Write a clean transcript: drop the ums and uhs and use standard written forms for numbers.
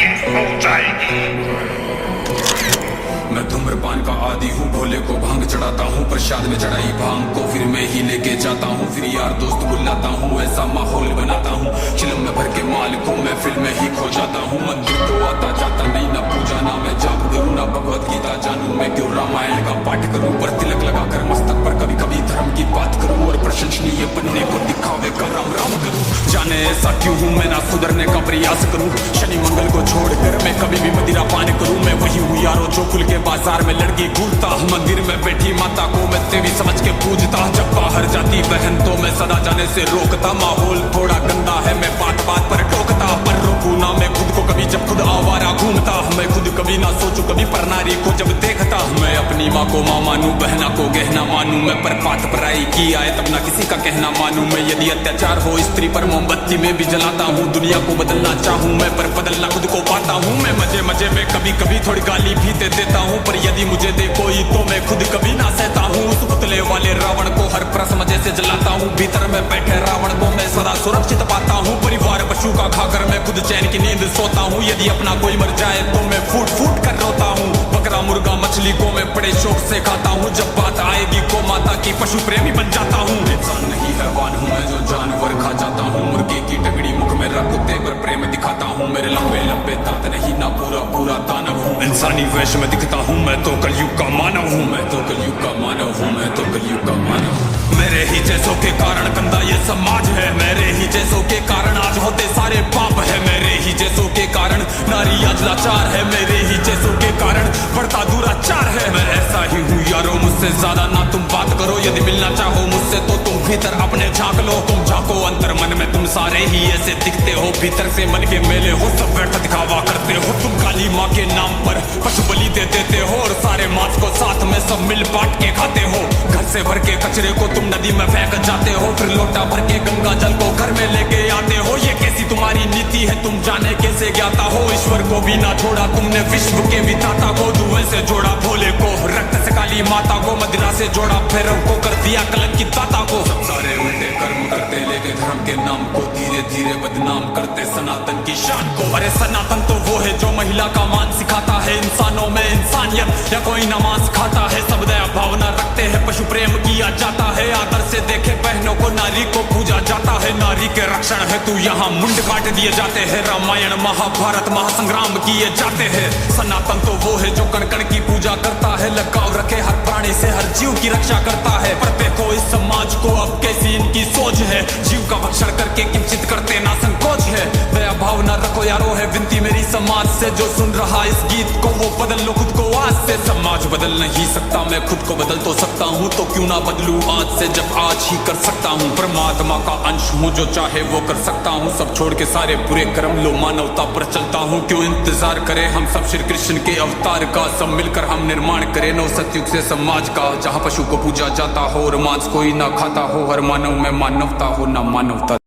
ये हो जाएगी। मैं धूम्रपान का आदी हूँ, भोले को भांग चढ़ाता हूँ, प्रसाद में चढ़ाई भांग को फिर मैं ही लेके जाता हूँ, फिर यार दोस्त बुलाता हूँ, ऐसा माहौल बनाता हूँ, चिलम में भर के माल को मैं फिल्म में ही खो जाता हूँ। मंदिर को आता जाता नहीं, ना पूजा ना मैं जाप करूँ, ना भगवत गीता जानूं, मैं क्यों रामायण का पाठ करूँ, पर तिलक लगाकर मस्तक पर कभी कभी धर्म की बात करूँ, और प्रशंसनीय बनने को दिखावे का राम राम करूँ। जाने ऐसा क्यों हूँ मैं, ना सुधरने का प्रयास करूँ, शनि मंगल को छोड़कर मैं कभी भी मदिरा पान करूँ। मैं वही हूँ यारो जो खुल के बाजार में लड़की घूरता, मंदिर में बैठी माता को मैं देवी समझ के पूजता, जब बाहर जाती बहन तो मैं सदा जाने से रोकता। माहौल थोड़ा गंदा है, मैं बात बात पर टोकता, पर रोकू ना मैं खुद को कभी जब खुद आवारा घूमता। मैं खुद कभी ना सोचू कभी पर नारी को जब देखता, मैं अपनी माँ को माँ मानू, बहना को गहना मानू, मैं पर बात पराई की आए तब ना किसी का कहना मानू। मैं यदि अत्याचार हो स्त्री पर मोमबत्ती में भी जलाता हूँ, दुनिया को बदलना चाहूँ मैं पर बदलना खुद को पाता हूँ। मैं मजे मजे में कभी कभी थोड़ी गाली भी दे देता हूँ, पर यदि मुझे दे कोई तो मैं खुद कभी ना सहता हूँ। उस पुतले वाले रावण को हर प्रश्न मजे से जलाता हूँ, भीतर में बैठे रावण को मैं सदा सुरक्षित पाता हूँ। परिवार पशु का खाकर मैं खुद चैन की नींद सोता हूँ, यदि अपना कोई मर जाए तो मैं फूट फूट कर रोता हूँ। बकरा मुर्गा मछली को मैं बड़े शौक से खाता हूँ, जब बात आएगी को माता की पशु प्रेमी बन जाता हूँ। इंसान नहीं हैवान हूँ मैं जो जानवर खा जाता हूँ, मुर्गे की टकड़ी मुख में रख कुत्ते पर प्रेम दिखाता हूँ, मेरे लंबे लंबे दांत नहीं ना पूरा पूरा दानव हूँ। इंसानी वेश में दिखता हूँ मैं तो कलयुग का मानव हूँ, मैं तो कलयुग का मानव हूँ, मैं तो कलयुग का मानव हूँ। मेरे ही जैसों के कारण गंदा ये समाज है, मेरे ही जैसों के कारण आज होते सारे पाप है, मेरे ही जैसों के कारण नारी आज लाचार है, मेरे ही जैसों के कारण बढ़ता दुराचार है। मैं ऐसा ही हूँ यारो, मुझसे ज्यादा ना तुम बात करो, यदि मिलना चाहो मुझसे तो तुम भीतर अपने झांक लो। तुम झांको अंतर मन में, तुम सारे ही ऐसे दिखते हो, भीतर से मन के मेले हो, सब व्यर्थ दिखावा करते हो। तुम काली माँ के नाम पर पशु बलि दे देते हो, और सारे मांस को साथ में सब मिल बांट के खाते हो। घर से भर के कचरे को तुम नदी में फेंक जाते हो, फिर लोटा भर के गंगा जल को घर में लेके आते हो। ये कैसी तुम्हारी नीति है, तुम जाने कैसे ज्ञाता हो। ईश्वर को भी ना छोड़ा तुमने, विश्व के विधाता को धुएं से जोड़ा, भोले को रक्त से काली माता को मदिरा से जोड़ा, भैरव को कर दिया कलंकित दाता को। सब सारे उल्टे कर्म करते, लेके धर्म के नाम को धीरे धीरे बदनाम करते सनातन की शान को। अरे सनातन तो वो है जो महिला का मान सिखाता है, इंसानों में इंसानियत या कोई नमाज खाता है, सब दया भावना रखते हैं, पशु प्रेम किया जाता है, आदर से देखे बहनों को नारी को पूजा जाता है। नारी के रक्षण है तू यहाँ मुंड काट दिए जाते हैं, रामायण महाभारत महासंग्राम किए जाते हैं। सनातन तो वो है जो कण कण की पूजा करता है, लगाव रखे हर प्राणी से, हर जीव की रक्षा करता है। पर देखो इस समाज को अब कैसी इनकी सोच है, जीव का भक्षण करके किंचित करते ना संकोच है। दया भाव न रखो यारो है विनती मेरी समाज से, जो सुन रहा इस गीत को वो बदल लो खुद को आज से। समाज बदल नहीं सकता, मैं खुद को बदल तो सकता हूँ, तो क्यों ना बदलूं आज से जब आज ही कर सकता हूँ। परमात्मा का अंश हूँ, जो चाहे वो कर सकता हूँ, सब छोड़ के सारे बुरे कर्म लो मानवता पर चलता हूँ। क्यों इंतजार करें हम सब श्री कृष्ण के अवतार का, सब मिलकर हम निर्माण करें नव सतयुग से समाज का, जहाँ पशु को पूजा जाता हो और मांस कोई ना खाता हो, हर मानव में मानवता हो ना मानवता।